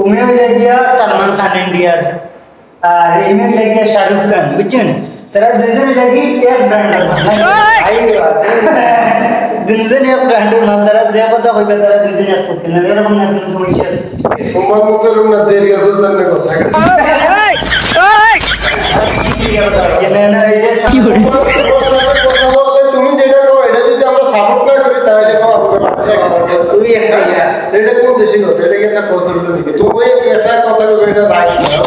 उमें ले गया सलमान खान इंडिया इमें ले गया शाहरुख खान बुझছেন তারা দুজন লাগি এক ব্র্যান্ডের দুজন এক ব্র্যান্ডের মাল তারা যে কথা কইবে তারা দুজন এক করতে না এরকম না কোনো সমস্যা তোমার মতো লোক না দেরি আছে তার না কথা কি বললে তুমি যেটা কও এটা যদি আমরা সাপোর্ট না করি তাহলে কও তুমি একটা এটা কোন দেশি কথা এটা একটা কথা হলো নাকি তো ওই একটা কথা কইবে এটা রাইট না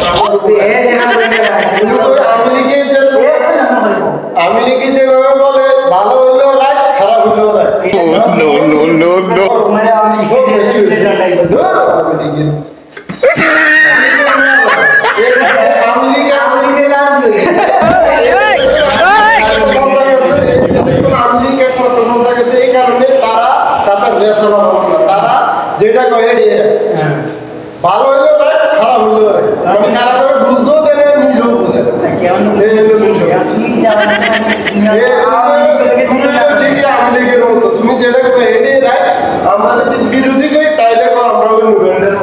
আমি লিখি যে বলে ভালো হইলো রাইট খারাপ হইলো right no no no no মানে আমি লিখি ডাটাই আমি লিখি যেটা কয়ে দিয়ে ভালো হইলো রাইট খারাপ হইলো রাইট মানে কারা করে বুঝতেও দেয় না নিজেও বুঝে আমি লিখে রতো তুমি যেটা কয়ে এটাই রাইট আমরা যদি বিরোধী করি তাইলে আমরা ওই নুবেন্ডের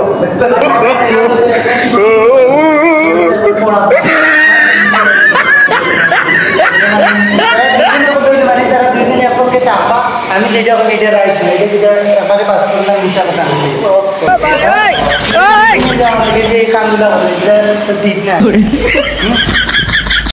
আমি যেটা করি এটা রাইট না এটা যেটা এবারে পাস করলাম মিশা কথা আমাকে যে কামগুলা বলে এটা ঠিক না